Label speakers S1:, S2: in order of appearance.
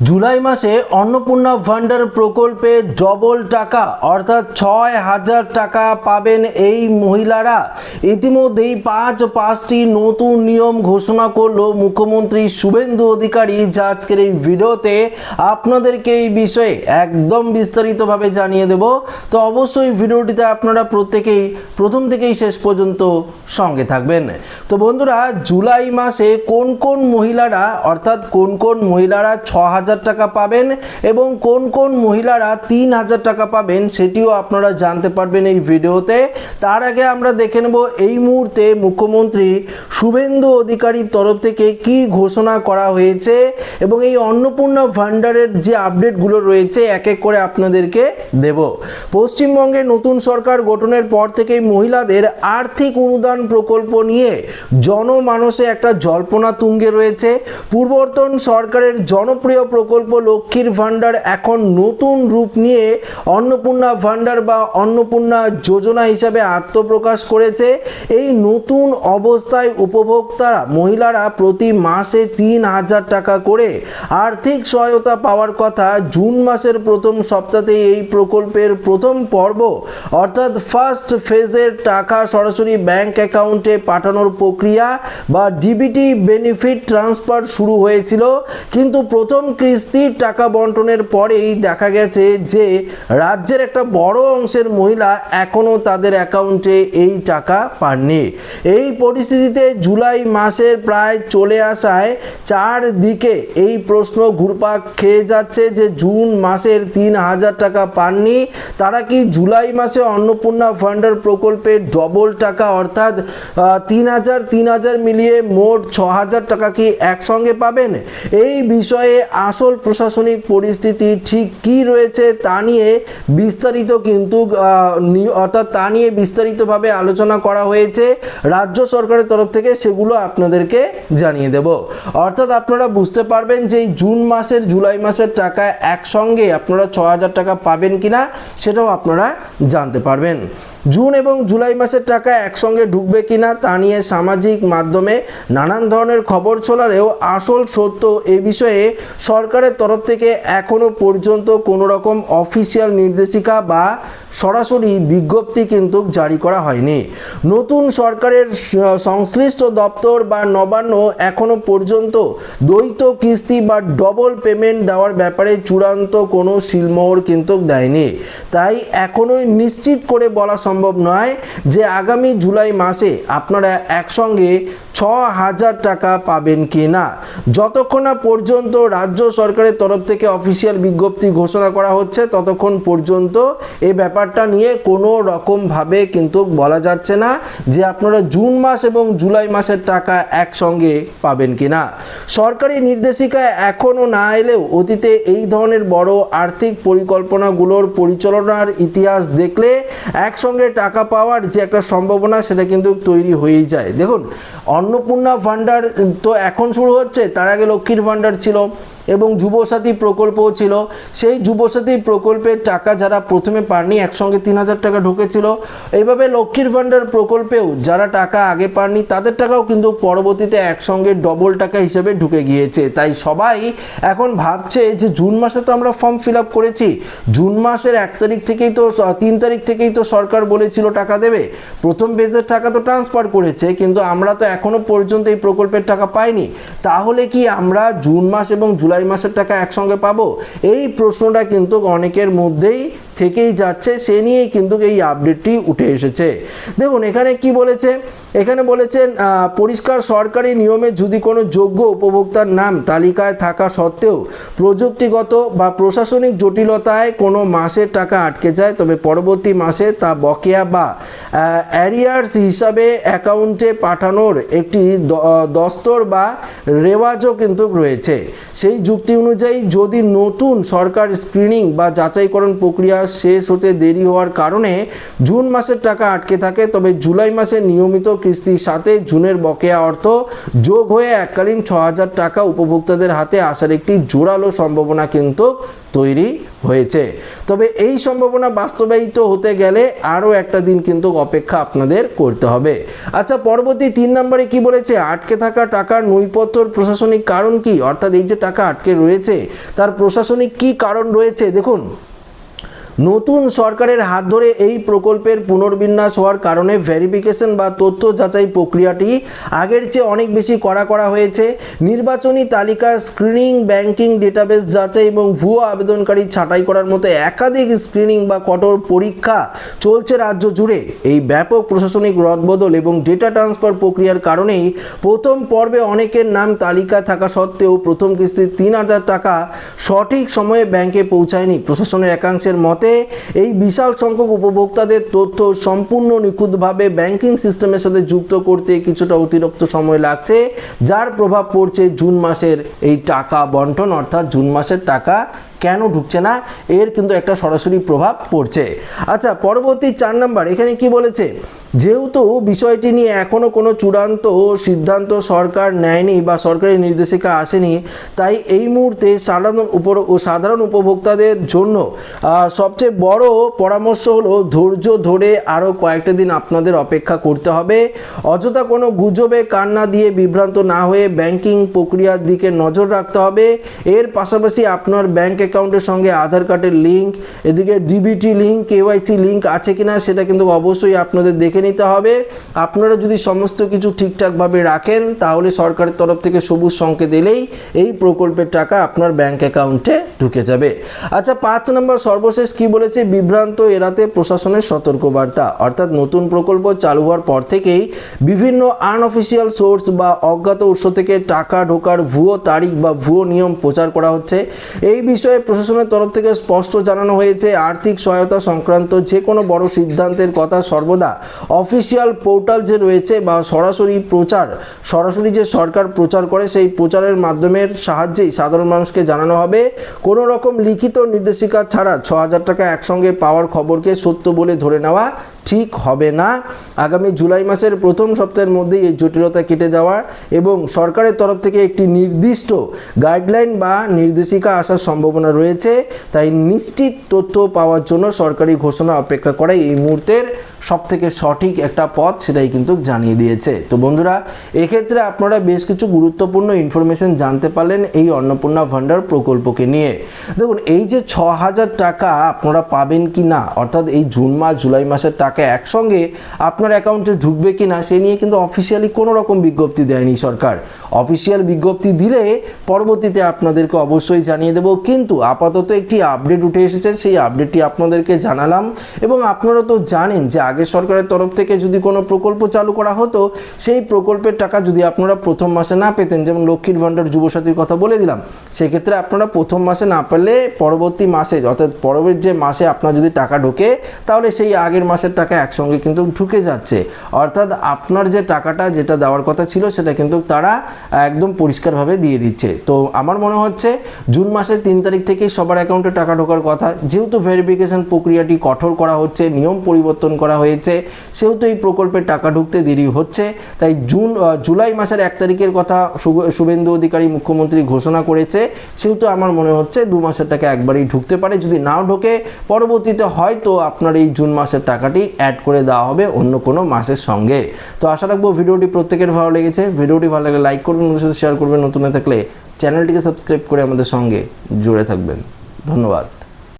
S1: জুলাই মাসে অন্নপূর্ণা ভান্ডার প্রকল্পে ডবল টাকা অর্থাৎ ৬,০০০ টাকা পাবেন এই মহিলারা। ইতিমধ্যেই পাঁচটি নতুন নিয়ম ঘোষণা করলো মুখ্যমন্ত্রী শুভেন্দু অধিকারী, যা আজকের এই ভিডিওতে আপনাদেরকে এই বিষয়ে একদম বিস্তারিতভাবে জানিয়ে দেব। তো অবশ্যই ভিডিওটিতে আপনারা প্রত্যেকেই প্রথম থেকেই শেষ পর্যন্ত সঙ্গে থাকবেন। তো বন্ধুরা, জুলাই মাসে কোন কোন মহিলারা অর্থাৎ কোন কোন মহিলারা ৬,০০০ টাকা পাবেন এবং কোন কোন মহিলারা ৩,০০০ টাকা পাবেন সেটিও আপনারা জানতে পারবেন এই ভিডিওতে। তার আগে আমরা দেখে নেব এই মুহূর্তে মুখ্যমন্ত্রী শুভেন্দু অধিকারীর তরফ থেকে কি ঘোষণা করা হয়েছে এবং এই অন্নপূর্ণা ভান্ডারের যে আপডেটগুলো রয়েছে এক এক করে আপনাদেরকে দেব। পশ্চিমবঙ্গে নতুন সরকার গঠনের পর থেকেই মহিলাদের আর্থিক অনুদান প্রকল্প নিয়ে জনমানসে একটা জল্পনা তুঙ্গে রয়েছে। পূর্ববর্তী সরকারের জনপ্রিয় প্রকল্প লক্ষ্মীর ভান্ডার এখন নতুন রূপ নিয়ে অন্নপূর্ণা ভান্ডার বা অন্নপূর্ণা যোজনা হিসাবে আত্মপ্রকাশ করেছে। এই নতুন অবস্থায় উপভোক্তারা মহিলারা প্রতি মাসে ৩,০০০ টাকা করে আর্থিক সহায়তা পাওয়ার কথা। জুন মাসের প্রথম সপ্তাহে এই প্রকল্পের প্রথম পর্ব অর্থাৎ ফার্স্ট ফেজের টাকা সরাসরি ব্যাংক অ্যাকাউন্টে পাঠানোর প্রক্রিয়া বা ডিবিটি বেনিফিট ট্রান্সফার শুরু হয়েছিল, কিন্তু প্রথম কিস্তির টাকা বন্টনের পরেই দেখা গেছে যে রাজ্যের একটা বড় অংশের মহিলা এখনও তাদের অ্যাকাউন্টে এই টাকা পাননি। এই পরিস্থিতিতে জুলাই মাসের প্রায় চলে আসায় চারদিকে এই প্রশ্ন ঘুরপাক খেয়ে যাচ্ছে যে জুন মাসের ৩,০০০ টাকা পাননি তারা কি জুলাই মাসে অন্নপূর্ণা ভান্ডার প্রকল্পে ডবল টাকা অর্থাৎ ৩,০০০ মিলিয়ে মোট ৬,০০০ টাকা কি একসঙ্গে পাবেন? এই বিষয়ে আসল প্রশাসনিক পরিস্থিতি ঠিক কি রয়েছে তা নিয়ে বিস্তারিত কিন্তু তা নিয়ে বিস্তারিতভাবে আলোচনা করা হয়েছে রাজ্য সরকারের তরফ থেকে, সেগুলো আপনাদেরকে জানিয়ে দেব। অর্থাৎ আপনারা বুঝতে পারবেন যে জুন মাসের জুলাই মাসের টাকা একসঙ্গে আপনারা ৬,০০০ টাকা পাবেন কিনা সেটাও আপনারা জানতে পারবেন। জুন এবং জুলাই মাসের টাকা একসঙ্গে ঢুকবে কিনা তা নিয়ে সামাজিক মাধ্যমে নানান ধরনের খবর ছড়ালেও আসল সত্য এ বিষয়ে সরকারের তরফ থেকে এখনো পর্যন্ত কোনো রকম অফিসিয়াল নির্দেশিকা বা সরাসরি বিজ্ঞপ্তি কিন্তু জারি করা হয়নি। নতুন সরকারের সংশ্লিষ্ট দপ্তর বা নবান্ন এখনো পর্যন্ত দ্বৈত কিস্তি বা ডবল পেমেন্ট দেওয়ার ব্যাপারে চূড়ান্ত কোনো সিলমোহর কিন্তু দেয়নি। তাই এখনোই নিশ্চিত করে বলা সম্ভব নয় যে আগামী জুলাই মাসে আপনারা একসঙ্গে ৬,০০০ টাকা পাবেন কি না। যতক্ষণ না পর্যন্ত রাজ্য সরকারের তরফ থেকে অফিসিয়াল বিজ্ঞপ্তি ঘোষণা করা হচ্ছে ততক্ষণ পর্যন্ত এই ব্যাপারটা নিয়ে কোনো রকমভাবে কিন্তু বলা যাচ্ছে না যে আপনারা জুন মাস এবং জুলাই মাসের টাকা একসঙ্গে পাবেন কি না। সরকারি নির্দেশিকা এখনও না এলেও অতীতে এই ধরনের বড় আর্থিক পরিকল্পনাগুলোর পরিচালনার ইতিহাস দেখলে একসঙ্গে টাকা পাওয়ার যে একটা সম্ভাবনা সেটা কিন্তু তৈরি হয়েই যায়। দেখুন, অন্নপূর্ণা ভান্ডার তো এখন শুরু হচ্ছে, তার আগে লক্ষ্মীর ভান্ডার ছিল এবং যুবসাথী প্রকল্পও ছিল। সেই যুবসাথী প্রকল্পের টাকা যারা প্রথমে পাননি একসঙ্গে ৩,০০০ টাকা ঢুকেছিল। এইভাবে লক্ষ্মীর ভান্ডার প্রকল্পেও যারা টাকা আগে পাননি তাদের টাকাও কিন্তু পরবর্তীতে একসঙ্গে ডবল টাকা হিসেবে ঢুকে গিয়েছে। তাই সবাই এখন ভাবছে যে জুন মাসে তো আমরা ফর্ম ফিল আপ করেছি, জুন মাসের ১ তারিখ থেকেই তো ৩ তারিখ থেকেই তো সরকার বলেছিল টাকা দেবে, প্রথম ফেজের টাকা তো ট্রান্সফার করেছে, কিন্তু আমরা তো এখনো পর্যন্ত এই প্রকল্পের টাকা পাইনি, তাহলে কি আমরা জুন মাস এবং জুলাই মাসের টাকা একসঙ্গে পাবো? এই প্রশ্নটা কিন্তু অনেকের মধ্যেই থেকেই যাচ্ছে, সে নিয়েই কিন্তু এই আপডেটটি উঠে এসেছে। দেখুন এখানে কি বলেছে, এখানে বলেছেন পরিষ্কার সরকারি নিয়মে যদি কোনো যোগ্য উপভোক্তার নাম তালিকায় থাকা সত্ত্বেও প্রযুক্তিগত বা প্রশাসনিক জটিলতায় কোনো মাসের টাকা আটকে যায় তবে পরবর্তী মাসে তা বকেয়া বা অ্যারিয়ার্স হিসাবে অ্যাকাউন্টে পাঠানোর একটি দস্তর বা রেওয়াজও কিন্তু রয়েছে। সেই যুক্তি অনুযায়ী যদি নতুন সরকার স্ক্রিনিং বা যাচাইকরণ প্রক্রিয়া শেষ হতে দেরি হওয়ার কারণে জুন মাসের টাকা আটকে থাকে, তবে জুলাই মাসে নিয়মিত কিস্তির সাথে জুনের বকেয়া অর্থ যোগ হয়ে এককালীন 6,000 টাকা উপভোক্তাদের হাতে আসার একটি জোরালো সম্ভাবনা কিন্তু তৈরি হয়েছে। তবে এই সম্ভাবনা বাস্তবায়িত হতে গেলে আরও একটা দিন কিন্তু অপেক্ষা আপনাদের করতে হবে। আচ্ছা, পরবর্তী 3 নম্বরে কি বলেছে, আটকে থাকা টাকার নৈপথ্যর প্রশাসনিক কারণ কি, অর্থাৎ এই যে টাকা আটকে রয়েছে তার প্রশাসনিক কি কারণ রয়েছে। দেখুন, নতুন সরকারের হাত ধরে এই প্রকল্পের পুনর্বিন্যাস হওয়ার কারণে ভেরিফিকেশন বা তথ্য যাচাই প্রক্রিয়াটি আগের চেয়ে অনেক বেশি করা হয়েছে। নির্বাচনী তালিকা স্ক্রিনিং, ব্যাংকিং ডেটাবেস যাচাই এবং ভুয়ো আবেদনকারী ছাঁটাই করার মতো একাধিক স্ক্রিনিং বা কঠোর পরীক্ষা চলছে রাজ্য জুড়ে। এই ব্যাপক প্রশাসনিক রদবদল এবং ডেটা ট্রান্সফার প্রক্রিয়ার কারণেই প্রথম পর্বে অনেকের নাম তালিকা থাকা সত্ত্বেও প্রথম কিস্তির 3,000 টাকা সঠিক সময়ে ব্যাংকে পৌঁছায়নি। প্রশাসনের একাংশের মতে এই বিশাল সংখ্যক উপভোক্তাদের তথ্য সম্পূর্ণ নিখুঁতভাবে ব্যাংকিং সিস্টেমের সাথে যুক্ত করতে কিছুটা অতিরিক্ত সময় লাগছে, যার প্রভাব পড়ছে জুন মাসের এই টাকা বন্টন, অর্থাৎ জুন মাসের টাকা কেন ঢুকছে না এর কিন্তু একটা সরাসরি প্রভাব পড়ছে। আচ্ছা, পরবর্তী 4 নম্বর এখানে কি বলেছে, যেহেতু বিষয়টি নিয়ে এখনো কোনো চূড়ান্ত সিদ্ধান্ত সরকার নেয়নি বা সরকারি নির্দেশিকা আসেনি, তাই এই মুহূর্তে সাধারণ উপভোক্তাদের জন্য সবচেয়ে বড় পরামর্শ হলো ধৈর্য ধরে আরও কয়েকটা দিন আপনাদের অপেক্ষা করতে হবে। অযথা কোনো গুজবে কান না দিয়ে বিভ্রান্ত না হয়ে ব্যাংকিং প্রক্রিয়ার দিকে নজর রাখতে হবে। এর পাশাপাশি আপনার ব্যাংক অ্যাকাউন্টের সঙ্গে আধার কার্ডের লিঙ্ক, এদিকে ডিবিটি লিঙ্ক, কেওয়াইসি লিঙ্ক আছে কিনা সেটা কিন্তু অবশ্যই আপনাদের দেখে নিতে হবে। আপনারা যদি সমস্ত কিছু ঠিকঠাকভাবে রাখেন তাহলে সরকারের তরফ থেকে সবুজ সংকেত এলেই এই প্রকল্পের টাকা আপনার ব্যাংক অ্যাকাউন্টে ঢুকে যাবে। আচ্ছা, 5 নম্বর সর্বশেষ কি বলেছে, বিভ্রান্ত এড়াতে প্রশাসনের সতর্কবার্তা, অর্থাৎ নতুন প্রকল্প চালু হওয়ার পর থেকেই বিভিন্ন আনঅফিসিয়াল সোর্স বা অজ্ঞাত উৎস থেকে টাকা ঢোকার ভুয়ো তারিখ বা ভুয়ো নিয়ম প্রচার করা হচ্ছে। এই বিষয়ে প্রশাসনের তরফ থেকে স্পষ্ট জানানো হয়েছে, আর্থিক সহায়তা সংক্রান্ত যে কোনো বড় সিদ্ধান্তের কথা সর্বদা অফিসিয়াল পোর্টাল যে রয়েছে বা সরাসরি যে সরকার প্রচার করে সেই প্রচারের মাধ্যমের সাহায্যেই সাধারণ মানুষকে জানানো হবে। কোনো রকম লিখিত নির্দেশিকা ছাড়া 6,000 টাকা একসঙ্গে পাওয়ার খবরকে সত্য বলে ধরে নেওয়া ঠিক হবে না। আগামী জুলাই মাসের প্রথম সপ্তাহের মধ্যেই এই জটিলতা কেটে যাওয়ার এবং সরকারের তরফ থেকে একটি নির্দিষ্ট গাইডলাইন বা নির্দেশিকা আসার সম্ভাবনা রয়েছে। তাই নিশ্চিত তথ্য পাওয়ার জন্য সরকারি ঘোষণা অপেক্ষা করাই এই মুহূর্তের সবথেকে সঠিক একটা পথ, সেটাই কিন্তু জানিয়ে দিয়েছে। তো বন্ধুরা, এক্ষেত্রে আপনারা বেশ কিছু গুরুত্বপূর্ণ ইনফরমেশন জানতে পারলেন এই অন্নপূর্ণা ভান্ডার প্রকল্পকে নিয়ে। দেখুন, এই যে 6,000 টাকা আপনারা পাবেন কি না, অর্থাৎ এই জুন মাস জুলাই মাসের টাকা একসঙ্গে আপনার অ্যাকাউন্টে ঢুকবে কি না সে নিয়ে কিন্তু অফিসিয়ালি কোনো রকম বিজ্ঞপ্তি দেয়নি সরকার। অফিসিয়াল বিজ্ঞপ্তি দিলে পরবর্তীতে আপনাদেরকে অবশ্যই জানিয়ে দেব, কিন্তু আপাতত একটি আপডেট উঠে এসেছে, সেই আপডেটটি আপনাদেরকে জানালাম। এবং আপনারা তো জানেন যে আগের সরকারের তরফ থেকে যদি কোনো প্রকল্প চালু করা হতো, সেই প্রকল্পের টাকা যদি আপনারা প্রথম মাসে না পেতেন, যেমন লক্ষ্মীর ভান্ডার যুবসাথীর কথা বলে দিলাম, সেক্ষেত্রে আপনারা প্রথম মাসে না পেলে পরবর্তী মাসে, অর্থাৎ পরবর্তী যে মাসে আপনার যদি টাকা ঢোকে তাহলে সেই আগের মাসের টাকা একসঙ্গে কিন্তু ঢুকে যাচ্ছে। অর্থাৎ আপনার যে টাকাটা যেটা দেওয়ার কথা ছিল সেটা কিন্তু তারা একদম পরিষ্কারভাবে দিয়ে দিচ্ছে। তো আমার মনে হচ্ছে জুন মাসের 3 তারিখ থেকেই সবার অ্যাকাউন্টে টাকা ঢোকার কথা। যেহেতু ভেরিফিকেশন প্রক্রিয়াটি কঠোর করা হচ্ছে, নিয়ম পরিবর্তন করা হয়েছে, সেহেতু এই প্রকল্পের টাকা ঢুকতে দেরি হচ্ছে। তাই জুলাই মাসের 1 তারিখের কথা শুভেন্দু অধিকারী মুখ্যমন্ত্রী ঘোষণা করেছে, সেহেতু আমার মনে হচ্ছে 2 মাসের টাকা একবারই ঢুকতে পারে। যদি নাও ঢোকে পরবর্তীতে হয়তো আপনার এই জুন মাসের টাকাটি অ্যাড করে দেওয়া হবে অন্য কোনো মাসের সঙ্গে। তো আশা রাখবো ভিডিওটি প্রত্যেকের ভালো লেগেছে। ভিডিওটি ভালো লাগলে লাইক করবেন, আমাদের সাথে শেয়ার করবেন, নতুন থাকলে চ্যানেলটিকে সাবস্ক্রাইব করে আমাদের সঙ্গে জুড়ে থাকবেন। ধন্যবাদ।